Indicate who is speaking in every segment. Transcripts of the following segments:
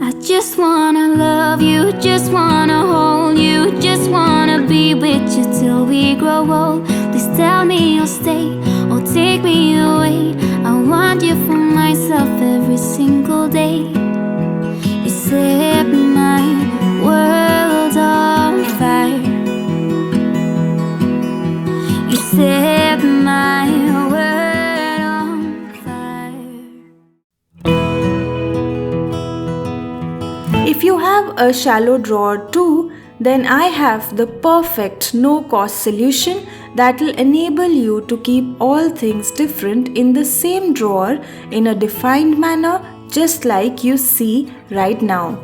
Speaker 1: I just wanna love you, just wanna hold you, just wanna be with you till we grow old. Please tell me you'll stay or take me away. I want you for myself every single day. You set my world on fire. You set my world on fire.
Speaker 2: If you have a shallow drawer too, then I have the perfect no-cost solution that will enable you to keep all things different in the same drawer in a defined manner, just like you see right now.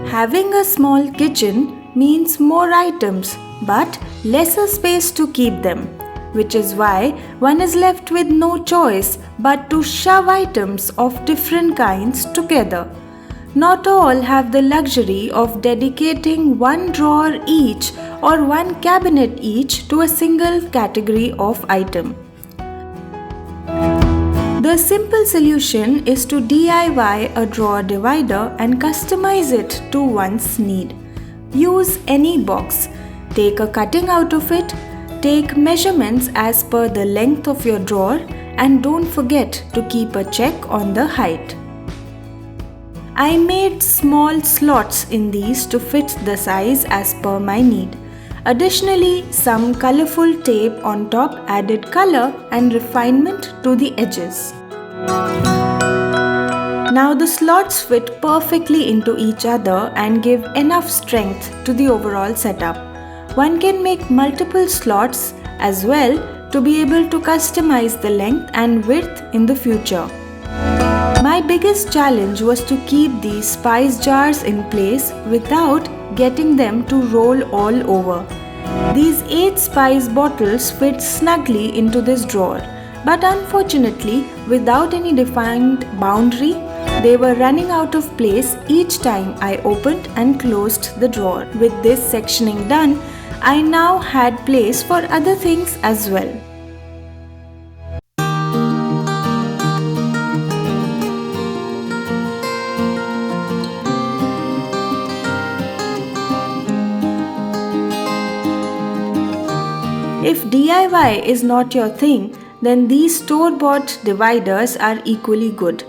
Speaker 2: Having a small kitchen means more items but lesser space to keep them, which is why one is left with no choice but to shove items of different kinds together. Not all have the luxury of dedicating one drawer each or one cabinet each to a single category of item. The simple solution is to DIY a drawer divider and customize it to one's need. Use any box. Take a cutting out of it, take measurements as per the length of your drawer, and don't forget to keep a check on the height. I made small slots in these to fit the size as per my need. Additionally, some colorful tape on top added color and refinement to the edges. Now the slots fit perfectly into each other and give enough strength to the overall setup. One can make multiple slots as well to be able to customize the length and width in the future. My biggest challenge was to keep these spice jars in place without getting them to roll all over. These 8 spice bottles fit snugly into this drawer, but unfortunately, without any defined boundary, they were running out of place each time I opened and closed the drawer. With this sectioning done, I now had place for other things as well. If DIY is not your thing, then these store-bought dividers are equally good.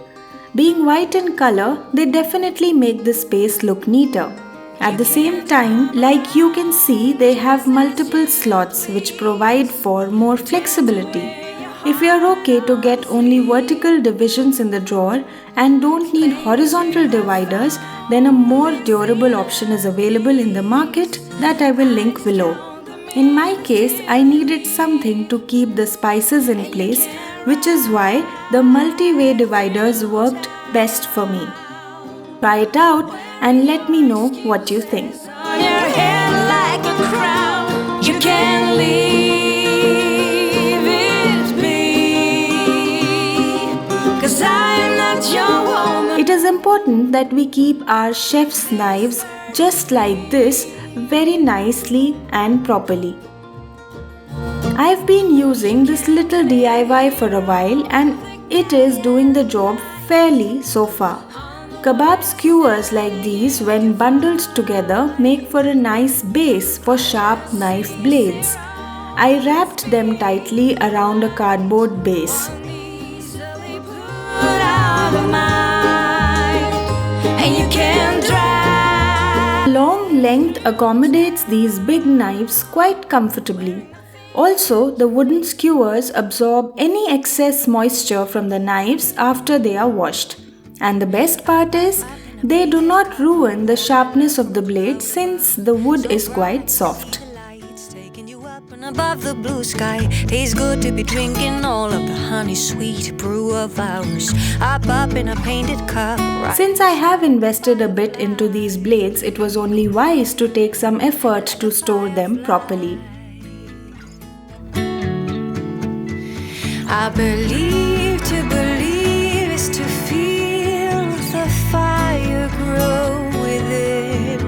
Speaker 2: Being white in color, they definitely make the space look neater. At the same time, like you can see, they have multiple slots which provide for more flexibility. If you are okay to get only vertical divisions in the drawer and don't need horizontal dividers, then a more durable option is available in the market that I will link below. In my case, I needed something to keep the spices in place, which is why the Multiway dividers worked best for me. Try it out and let me know what you think. It is important that we keep our chef's knives just like this very nicely and properly. I've been using this little DIY for a while and it is doing the job fairly so far. Kebab skewers like these, when bundled together, make for a nice base for sharp knife blades. I wrapped them tightly around a cardboard base. Long length accommodates these big knives quite comfortably. Also, the wooden skewers absorb any excess moisture from the knives after they are washed. And the best part is, they do not ruin the sharpness of the blade since the wood is quite soft.
Speaker 3: Above the blue sky, tastes good to be drinking all of the honey sweet brew of ours. Up in a painted cup.
Speaker 2: Since I have invested a bit into these blades, it was only wise to take some effort to store them properly.
Speaker 3: I believe to believe is to feel the fire grow within.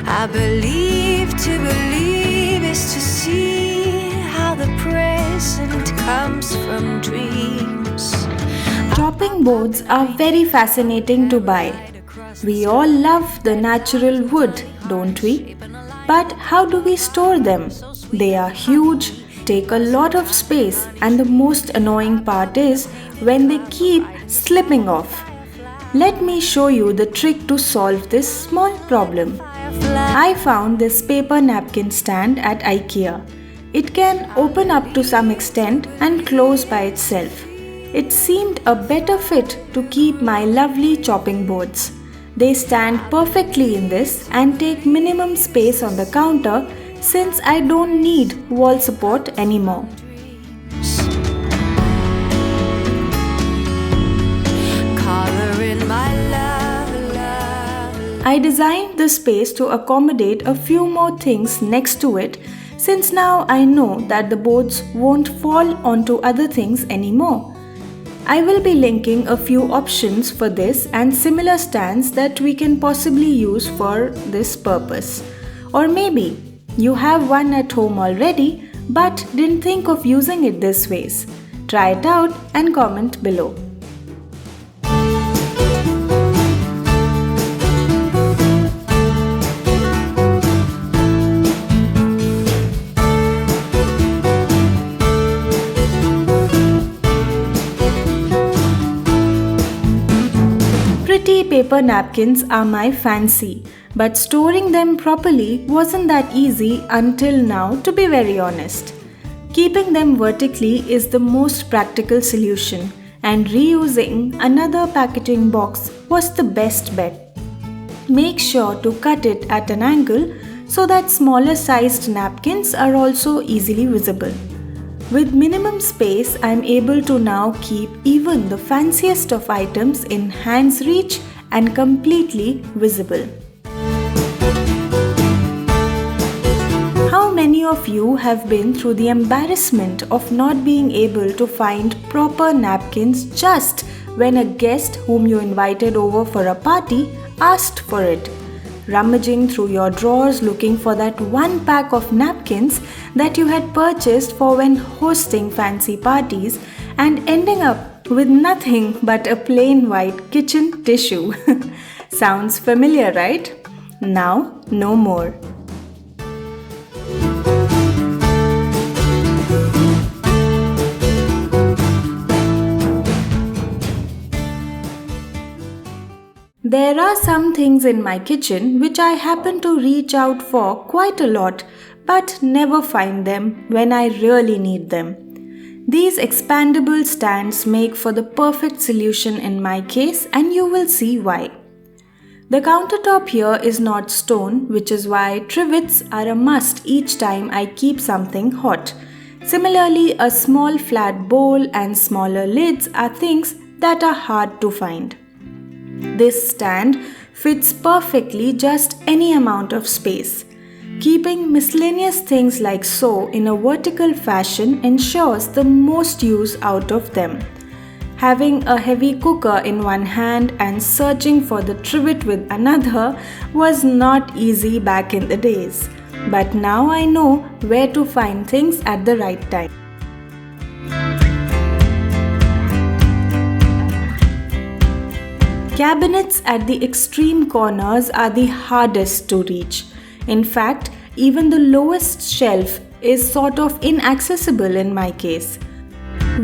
Speaker 3: I believe to believe is to see how the present comes from dreams.
Speaker 2: Chopping boards are very fascinating to buy. We all love the natural wood, don't we? But how do we store them? They are huge, take a lot of space, and the most annoying part is when they keep slipping off. Let me show you the trick to solve this small problem. I found this paper napkin stand at IKEA. It can open up to some extent and close by itself. It seemed a better fit to keep my lovely chopping boards. They stand perfectly in this and take minimum space on the counter since I don't need wall support anymore. I designed the space to accommodate a few more things next to it since now I know that the boards won't fall onto other things anymore. I will be linking a few options for this and similar stands that we can possibly use for this purpose. Or maybe you have one at home already but didn't think of using it this ways. Try it out and comment below. Pretty paper napkins are my fancy, but storing them properly wasn't that easy until now, to be very honest. Keeping them vertically is the most practical solution, and reusing another packaging box was the best bet. Make sure to cut it at an angle so that smaller sized napkins are also easily visible. With minimum space, I am able to now keep even the fanciest of items in hand's reach and completely visible. How many of you have been through the embarrassment of not being able to find proper napkins just when a guest whom you invited over for a party asked for it? Rummaging through your drawers looking for that one pack of napkins that you had purchased for when hosting fancy parties and ending up with nothing but a plain white kitchen tissue. Sounds familiar, right? Now, no more. There are some things in my kitchen which I happen to reach out for quite a lot but never find them when I really need them. These expandable stands make for the perfect solution in my case, and you will see why. The countertop here is not stone, which is why trivets are a must each time I keep something hot. Similarly, a small flat bowl and smaller lids are things that are hard to find. This stand fits perfectly just any amount of space. Keeping miscellaneous things like so in a vertical fashion ensures the most use out of them. Having a heavy cooker in one hand and searching for the trivet with another was not easy back in the days. But now I know where to find things at the right time. Cabinets at the extreme corners are the hardest to reach. In fact, even the lowest shelf is sort of inaccessible in my case.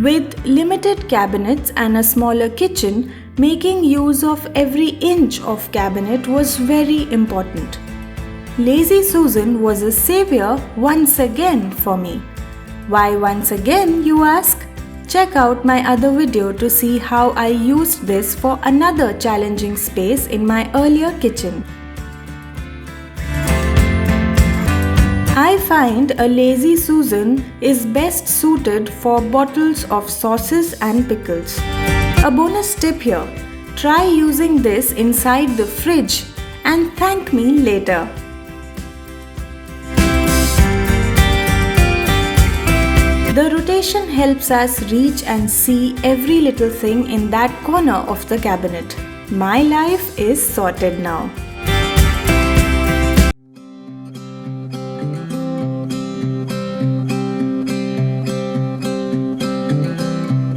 Speaker 2: With limited cabinets and a smaller kitchen, making use of every inch of cabinet was very important. Lasy Susan was a savior once again for me. Why once again, you ask? Check out my other video to see how I used this for another challenging space in my earlier kitchen. I find a Lasy Susan is best suited for bottles of sauces and pickles. A bonus tip here, try using this inside the fridge and thank me later. The rotation helps us reach and see every little thing in that corner of the cabinet. My life is sorted now.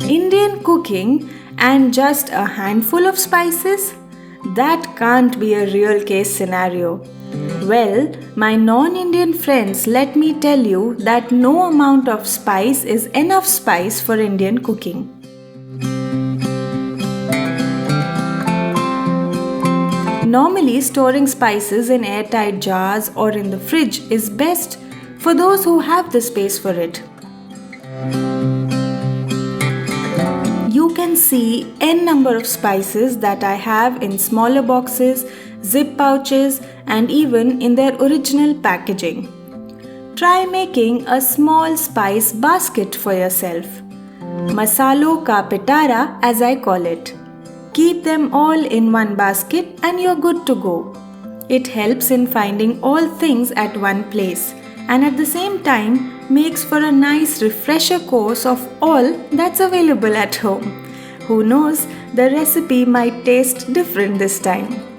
Speaker 2: Indian cooking and just a handful of spices? That can't be a real case scenario. Well, my non-Indian friends, let me tell you that no amount of spice is enough spice for Indian cooking. Normally, storing spices in airtight jars or in the fridge is best for those who have the space for it. You can see n number of spices that I have in smaller boxes, zip pouches, and even in their original packaging. Try making a small spice basket for yourself. Masalo ka pitara, as I call it. Keep them all in one basket and you're good to go. It helps in finding all things at one place and at the same time makes for a nice refresher course of all that's available at home. Who knows, the recipe might taste different this time.